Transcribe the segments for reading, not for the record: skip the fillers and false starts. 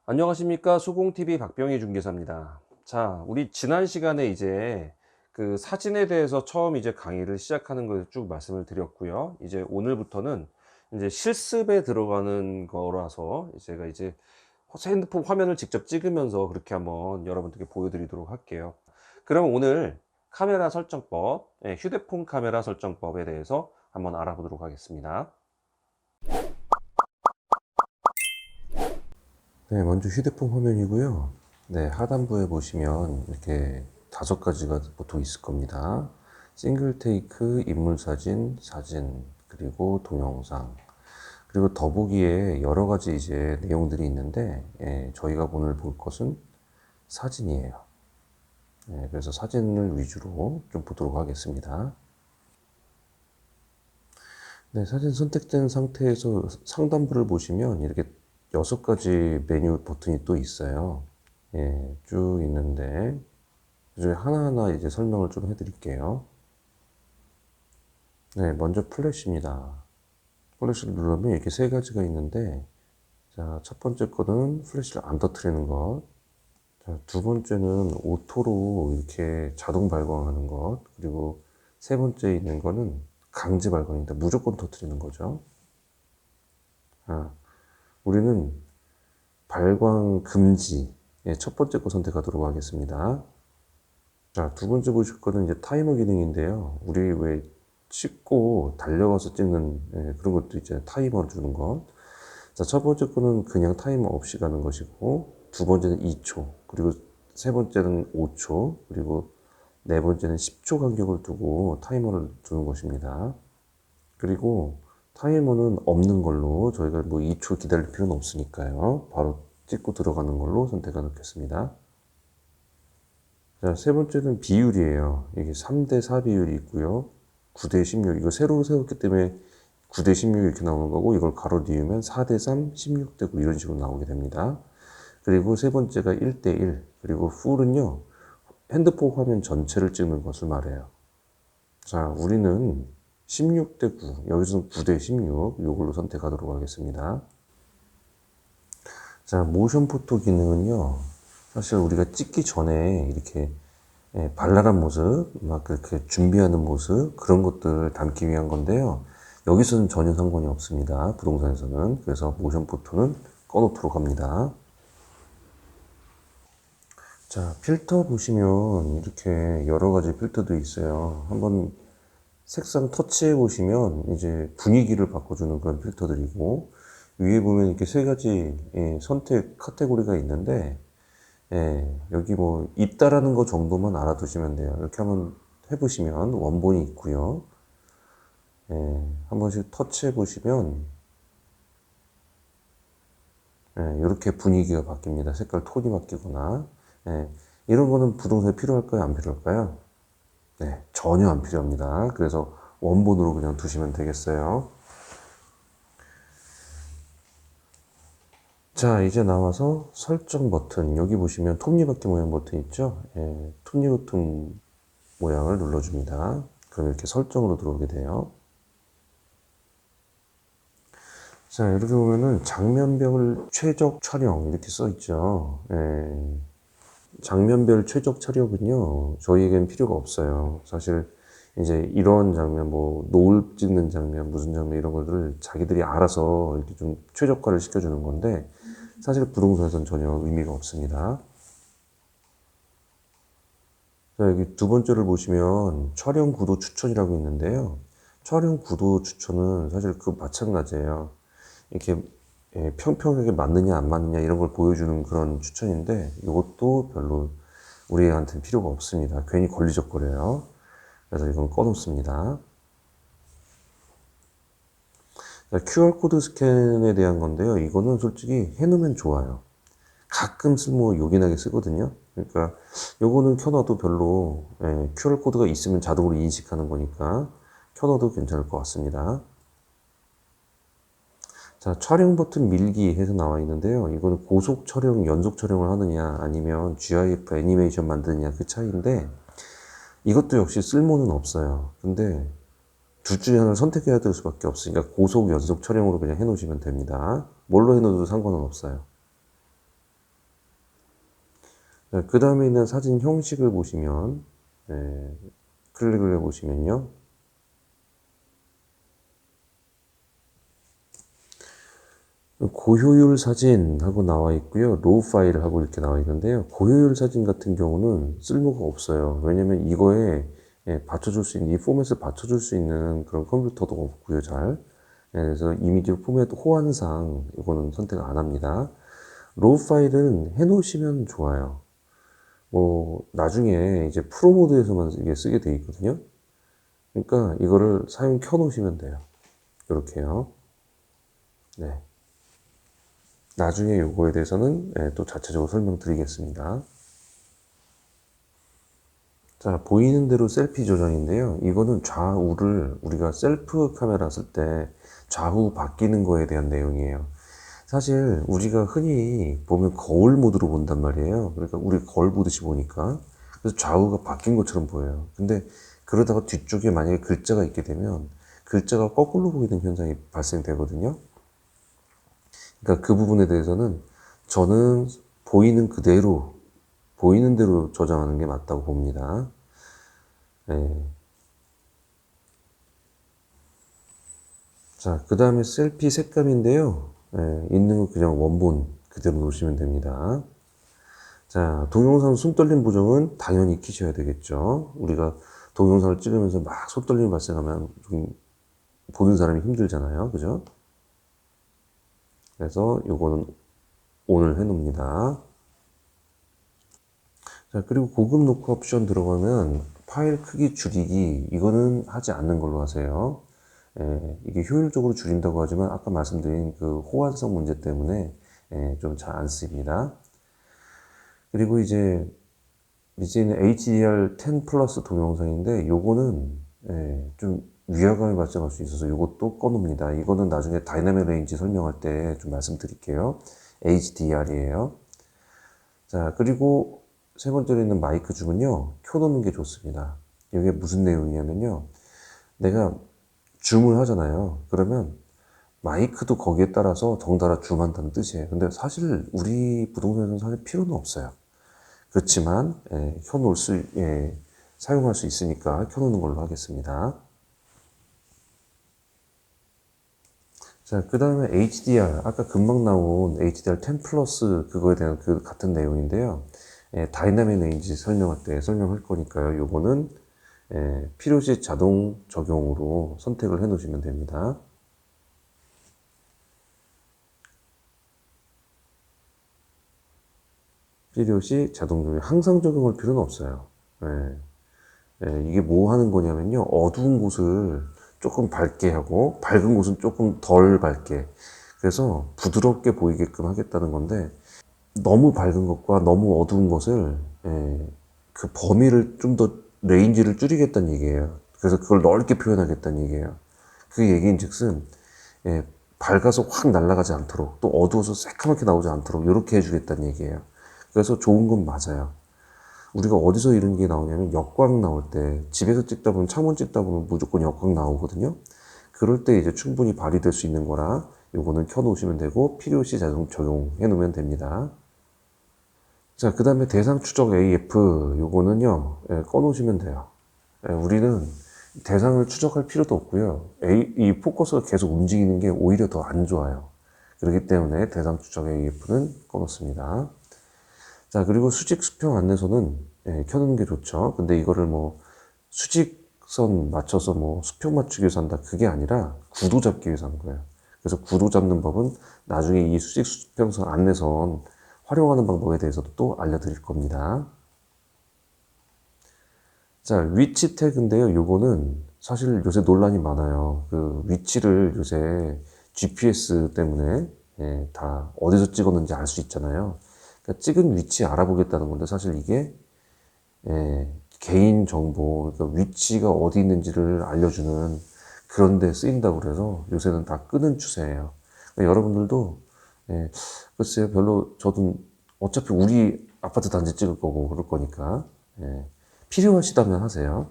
안녕하십니까. 수공TV 박병희 중개사입니다. 자, 우리 지난 시간에 이제 그 사진에 대해서 처음 이제 강의를 시작하는 걸 쭉 말씀을 드렸고요. 이제 오늘부터는 이제 실습에 들어가는 거라서 제가 이제 핸드폰 화면을 직접 찍으면서 그렇게 한번 여러분들께 보여드리도록 할게요. 그럼 오늘 카메라 설정법, 휴대폰 카메라 설정법에 대해서 한번 알아보도록 하겠습니다. 네, 먼저 휴대폰 화면이고요. 네, 하단부에 보시면 이렇게 5가지가 보통 있을 겁니다. 싱글 테이크, 인물 사진, 사진, 그리고 동영상, 그리고 더보기에 여러 가지 이제 내용들이 있는데, 저희가 오늘 볼 것은 사진이에요. 그래서 사진을 위주로 좀 보도록 하겠습니다. 네, 사진 선택된 상태에서 상단부를 보시면 이렇게 6가지 메뉴 버튼이 또 있어요. 쭉 있는데, 그 중에 하나하나 이제 설명을 좀 해드릴게요. 네, 먼저 플래시입니다. 플래시를 누르면 이렇게 3가지가 있는데, 자, 첫 번째 거는 플래시를 안 터뜨리는 것. 자, 두 번째는 오토로 이렇게 자동 발광하는 것. 그리고 세 번째 있는 거는 강제 발광입니다. 무조건 터뜨리는 거죠. 아, 우리는 발광 금지. 첫 번째 거 선택하도록 하겠습니다. 자, 두 번째 보실 거는 이제 타이머 기능인데요. 우리 왜 찍고 달려가서 찍는 그런 것도 있잖아요. 타이머를 주는 것. 자, 첫 번째 거는 그냥 타이머 없이 가는 것이고, 두 번째는 2초, 그리고 세 번째는 5초, 그리고 네 번째는 10초 간격을 두고 타이머를 두는 것입니다. 그리고 타이머는 없는 걸로 저희가 뭐 2초 기다릴 필요는 없으니까요. 바로 찍고 들어가는 걸로 선택해 놓겠습니다. 자, 세 번째는 비율이에요. 이게 3대4 비율이 있고요. 9대16. 이거 새로 세웠기 때문에 9대16 이렇게 나오는 거고, 이걸 가로 뉘우면 4대3, 16대9 이런 식으로 나오게 됩니다. 그리고 세 번째가 1대1. 그리고 풀은요, 핸드폰 화면 전체를 찍는 것을 말해요. 자, 우리는 16대9, 여기서는 9대16, 이걸로 선택하도록 하겠습니다. 자, 모션 포토 기능은요, 사실 우리가 찍기 전에 이렇게 발랄한 모습, 막 그렇게 준비하는 모습, 그런 것들을 담기 위한 건데요. 여기서는 전혀 상관이 없습니다. 부동산에서는. 그래서 모션 포토는 꺼놓도록 합니다. 자, 필터 보시면 이렇게 여러 가지 필터도 있어요. 한번 색상 터치해 보시면 이제 분위기를 바꿔주는 그런 필터들이고, 위에 보면 이렇게 3가지 선택 카테고리가 있는데, 여기 뭐 있다라는 거 정도만 알아두시면 돼요. 이렇게 한번 해보시면 원본이 있고요. 한 번씩 터치해 보시면 이렇게 분위기가 바뀝니다. 색깔 톤이 바뀌거나. 이런 거는 부동산에 필요할까요? 안 필요할까요? 네, 전혀 안 필요합니다. 그래서 원본으로 그냥 두시면 되겠어요. 자, 이제 나와서 설정 버튼. 여기 보시면 톱니바퀴 모양 버튼 있죠? 톱니 버튼 모양을 눌러줍니다. 그럼 이렇게 설정으로 들어오게 돼요. 자, 이렇게 보면은 장면별 최적 촬영 이렇게 써 있죠. 장면별 최적 촬영은요, 저희에겐 필요가 없어요. 사실 이제 이런 장면, 뭐 노을 찍는 장면, 무슨 장면 이런 것들을 자기들이 알아서 이렇게 좀 최적화를 시켜주는 건데, 사실 부동산에서는 전혀 의미가 없습니다. 자, 여기 두 번째를 보시면 촬영 구도 추천이라고 있는데요. 촬영 구도 추천은 사실 그 마찬가지예요. 이렇게 평평하게 맞느냐 안 맞느냐 이런 걸 보여주는 그런 추천인데, 이것도 별로 우리한테는 필요가 없습니다. 괜히 걸리적거려요. 그래서 이건 꺼놓습니다. QR코드 스캔에 대한 건데요. 이거는 솔직히 해놓으면 좋아요. 가끔 뭐 요긴하게 쓰거든요. 그러니까 요거는 켜놔도 별로 QR코드가 있으면 자동으로 인식하는 거니까 켜놔도 괜찮을 것 같습니다. 자, 촬영 버튼 밀기 해서 나와 있는데요. 이거는 고속 촬영, 연속 촬영을 하느냐, 아니면 GIF 애니메이션 만드느냐 그 차이인데, 이것도 역시 쓸모는 없어요. 근데 둘 중에 하나를 선택해야 될 수밖에 없으니까 고속 연속 촬영으로 그냥 해놓으시면 됩니다. 뭘로 해놓어도 상관은 없어요. 그 다음에 있는 사진 형식을 보시면, 클릭을 해보시면요. 고효율 사진하고 나와 있고요. 로우 파일하고 이렇게 나와 있는데요. 고효율 사진 같은 경우는 쓸모가 없어요. 왜냐면 이거에 받쳐줄 수 있는, 이 포맷을 받쳐줄 수 있는 그런 컴퓨터도 없고요, 잘. 그래서 이미지 포맷 호환상 이거는 선택 안 합니다. 로우 파일은 해놓으시면 좋아요. 뭐, 나중에 이제 프로 모드에서만 이게 쓰게 돼 있거든요. 그러니까 이거를 사용 켜놓으시면 돼요. 이렇게요. 네. 나중에 요거에 대해서는 또 자체적으로 설명드리겠습니다. 자, 보이는 대로 셀피 조정인데요. 이거는 좌우를 우리가 셀프 카메라 쓸 때 좌우 바뀌는 거에 대한 내용이에요. 사실 우리가 흔히 보면 거울 모드로 본단 말이에요. 그러니까 우리 거울 보듯이 보니까 그래서 좌우가 바뀐 것처럼 보여요. 근데 그러다가 뒤쪽에 만약에 글자가 있게 되면 글자가 거꾸로 보이는 현상이 발생되거든요. 그러니까 그 부분에 대해서는 저는 보이는 대로 저장하는 게 맞다고 봅니다. 네. 자, 그 다음에 셀피 색감인데요. 있는 거 그냥 원본 그대로 놓으시면 됩니다. 자, 동영상 손떨림 보정은 당연히 키셔야 되겠죠. 우리가 동영상을 찍으면서 막 손떨림이 발생하면 좀 보는 사람이 힘들잖아요. 그죠? 그래서 요거는 ON을 해놓습니다. 자, 그리고 고급 노크 옵션 들어가면 파일 크기 줄이기, 이거는 하지 않는 걸로 하세요. 이게 효율적으로 줄인다고 하지만 아까 말씀드린 그 호환성 문제 때문에 좀 잘 안 쓰입니다. 그리고 이제는 HDR10 플러스 동영상인데 요거는 좀 위화감이 발생할 수 있어서 요것도 꺼놓습니다. 이거는 나중에 다이나믹 레인지 설명할 때 좀 말씀드릴게요. HDR이에요. 자, 그리고 세 번째로 있는 마이크 줌은요, 켜놓는 게 좋습니다. 이게 무슨 내용이냐면요, 내가 줌을 하잖아요. 그러면 마이크도 거기에 따라서 덩달아 줌한다는 뜻이에요. 근데 사실 우리 부동산에서는 사실 필요는 없어요. 그렇지만 사용할 수 있으니까 켜놓는 걸로 하겠습니다. 자, 그 다음에 HDR, 아까 금방 나온 HDR10 플러스 그거에 대한 그 같은 내용인데요. 다이나믹 레인지 설명할 때 설명할 거니까요. 요거는 필요시 자동 적용으로 선택을 해 놓으시면 됩니다. 필요시 자동 적용, 항상 적용할 필요는 없어요. 이게 뭐 하는 거냐면요. 어두운 곳을 조금 밝게 하고 밝은 곳은 조금 덜 밝게. 그래서 부드럽게 보이게끔 하겠다는 건데 너무 밝은 것과 너무 어두운 것을 그 범위를 좀 더 레인지를 줄이겠다는 얘기예요. 그래서 그걸 넓게 표현하겠다는 얘기예요. 그 얘기인즉슨 밝아서 확 날아가지 않도록 또 어두워서 새카맣게 나오지 않도록 이렇게 해주겠다는 얘기예요. 그래서 좋은 건 맞아요. 우리가 어디서 이런 게 나오냐면 역광 나올 때 집에서 찍다 보면 창문 찍다 보면 무조건 역광 나오거든요. 그럴 때 이제 충분히 발휘될 수 있는 거라 요거는 켜놓으시면 되고 필요시 자동 적용해 놓으면 됩니다. 자, 그 다음에 대상 추적 AF 요거는요 꺼놓으시면 돼요. 우리는 대상을 추적할 필요도 없고요. 이 포커스가 계속 움직이는 게 오히려 더 안 좋아요. 그렇기 때문에 대상 추적 AF는 꺼놓습니다. 자, 그리고 수직 수평 안내서는 켜놓는 게 좋죠. 근데 이거를 뭐 수직선 맞춰서 뭐 수평 맞추기 위해서 한다. 그게 아니라 구도 잡기 위해서 한 거예요. 그래서 구도 잡는 법은 나중에 이 수직 수평선 안내선 활용하는 방법에 대해서도 또 알려드릴 겁니다. 자, 위치 태그인데요. 요거는 사실 요새 논란이 많아요. 그 위치를 요새 GPS 때문에 다 어디서 찍었는지 알 수 있잖아요. 그러니까 찍은 위치 알아보겠다는 건데 사실 이게 개인 정보, 그러니까 위치가 어디 있는지를 알려주는 그런 데 쓰인다고 그래서 요새는 다 끄는 추세예요. 그러니까 여러분들도 글쎄요, 별로 저도 어차피 우리 아파트 단지 찍을 거고 그럴 거니까 필요하시다면 하세요.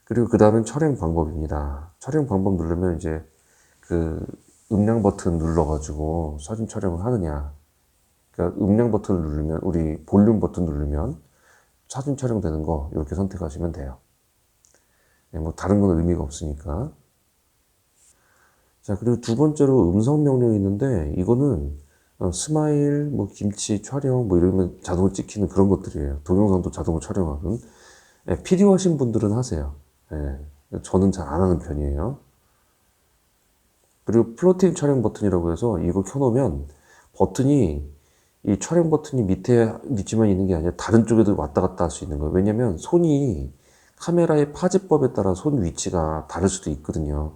그리고 그 다음엔 촬영 방법입니다. 촬영 방법 누르면 이제 그 음량 버튼 눌러가지고 사진 촬영을 하느냐, 그러니까 음량 버튼을 누르면, 우리 볼륨 버튼 누르면 사진 촬영되는 거 이렇게 선택하시면 돼요. 네, 뭐 다른 건 의미가 없으니까. 자, 그리고 두 번째로 음성 명령이 있는데, 이거는 스마일, 뭐 김치 촬영, 뭐 이러면 자동으로 찍히는 그런 것들이에요. 동영상도 자동으로 촬영하는. 예, 필요하신 분들은 하세요. 예, 저는 잘 안 하는 편이에요. 그리고 플로팅 촬영 버튼이라고 해서 이거 켜놓으면 버튼이, 이 촬영 버튼이 밑에만 있는 게 아니라 다른 쪽에도 왔다 갔다 할 수 있는 거예요. 왜냐면 손이 카메라의 파지법에 따라 손 위치가 다를 수도 있거든요.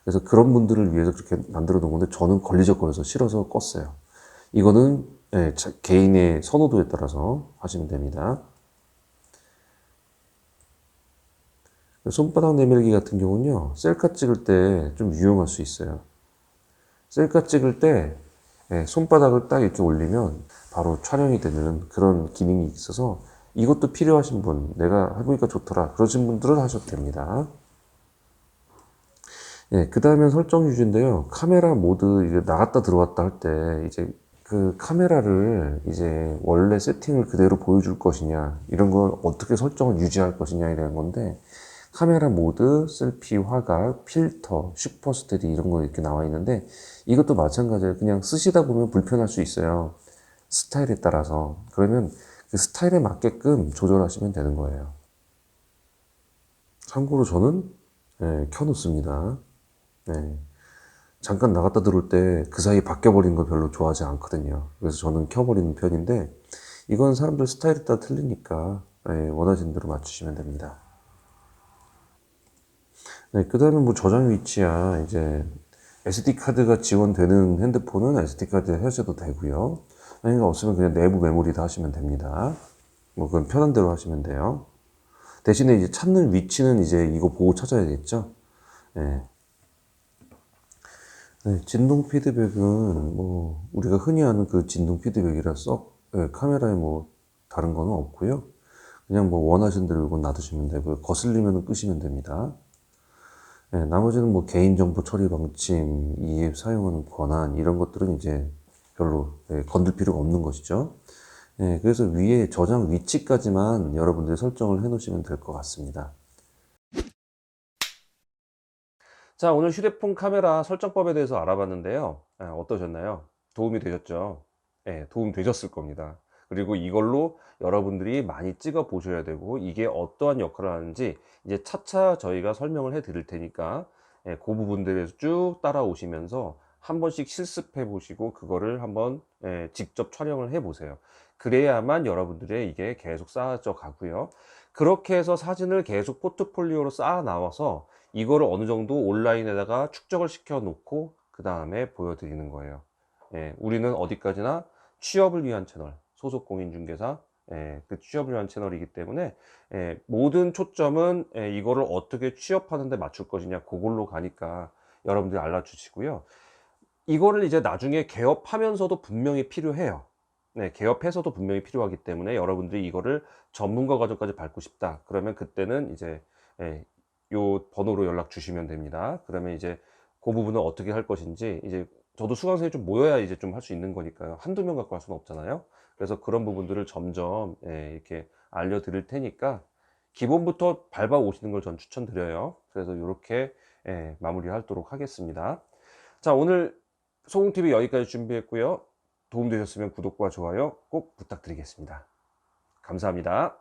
그래서 그런 분들을 위해서 그렇게 만들어 놓은 건데, 저는 걸리적거려서 싫어서 껐어요. 이거는 예, 개인의 선호도에 따라서 하시면 됩니다. 손바닥 내밀기 같은 경우는요, 셀카 찍을 때 좀 유용할 수 있어요. 셀카 찍을 때 예, 손바닥을 딱 이렇게 올리면 바로 촬영이 되는 그런 기능이 있어서, 이것도 필요하신 분, 내가 해보니까 좋더라 그러신 분들은 하셔도 됩니다. 예, 그 다음에 설정 유지인데요. 카메라 모드 이제 나갔다 들어왔다 할 때 이제 그 카메라를 이제 원래 세팅을 그대로 보여줄 것이냐, 이런 걸 어떻게 설정을 유지할 것이냐에 대한 건데, 카메라 모드, 셀피, 화각, 필터, 슈퍼 스테디 이런 거 이렇게 나와 있는데, 이것도 마찬가지예요. 그냥 쓰시다 보면 불편할 수 있어요. 스타일에 따라서. 그러면 그 스타일에 맞게끔 조절하시면 되는 거예요. 참고로 저는 예, 켜놓습니다. 네. 잠깐 나갔다 들어올 때 그 사이 바뀌어버린 거 별로 좋아하지 않거든요. 그래서 저는 켜버리는 편인데, 이건 사람들 스타일에 따라 틀리니까 예, 원하시는 대로 맞추시면 됩니다. 네, 그 다음에 뭐 저장 위치야, 이제 SD카드가 지원되는 핸드폰은 SD카드 하셔도 되고요. 아니면 없으면 그냥 내부 메모리다 하시면 됩니다. 뭐 그건 편한 대로 하시면 돼요. 대신에 이제 찾는 위치는 이제 이거 보고 찾아야겠죠. 네. 네, 진동 피드백은 뭐 우리가 흔히 아는 그 진동 피드백이라 썩 예, 카메라에 뭐 다른 거는 없고요. 그냥 뭐 원하시는 대로 이건 놔두시면 되고요. 거슬리면 끄시면 됩니다. 예, 나머지는 뭐 개인정보 처리 방침, 이 앱 사용하는 권한 이런 것들은 이제 별로 예, 건들 필요가 없는 것이죠. 예, 그래서 위에 저장 위치까지만 여러분들이 설정을 해 놓으시면 될 것 같습니다. 자, 오늘 휴대폰 카메라 설정법에 대해서 알아봤는데요. 어떠셨나요? 도움이 되셨죠? 네, 도움 되셨을 겁니다. 그리고 이걸로 여러분들이 많이 찍어 보셔야 되고, 이게 어떠한 역할을 하는지 이제 차차 저희가 설명을 해 드릴 테니까, 그 부분들에서 쭉 따라오시면서 한 번씩 실습해 보시고 그거를 한번 직접 촬영을 해 보세요. 그래야만 여러분들의 이게 계속 쌓아져 가고요. 그렇게 해서 사진을 계속 포트폴리오로 쌓아 나와서 이거를 어느 정도 온라인에다가 축적을 시켜 놓고 그 다음에 보여드리는 거예요. 예, 우리는 어디까지나 취업을 위한 채널, 소속 공인중개사, 그 취업을 위한 채널이기 때문에 모든 초점은 이거를 어떻게 취업하는 데 맞출 것이냐, 그걸로 가니까 여러분들이 알아주시고요. 이거를 이제 나중에 개업하면서도 분명히 필요해요. 네, 개업해서도 분명히 필요하기 때문에 여러분들이 이거를 전문가 과정까지 밟고 싶다, 그러면 그때는 이제 요 번호로 연락 주시면 됩니다. 그러면 이제 그 부분은 어떻게 할 것인지, 이제 저도 수강생이 좀 모여야 이제 좀 할 수 있는 거니까요. 한두 명 갖고 할 수는 없잖아요. 그래서 그런 부분들을 점점 이렇게 알려드릴 테니까 기본부터 밟아 오시는 걸 전 추천드려요. 그래서 이렇게 마무리하도록 하겠습니다. 자, 오늘 소공TV 여기까지 준비했고요. 도움되셨으면 구독과 좋아요 꼭 부탁드리겠습니다. 감사합니다.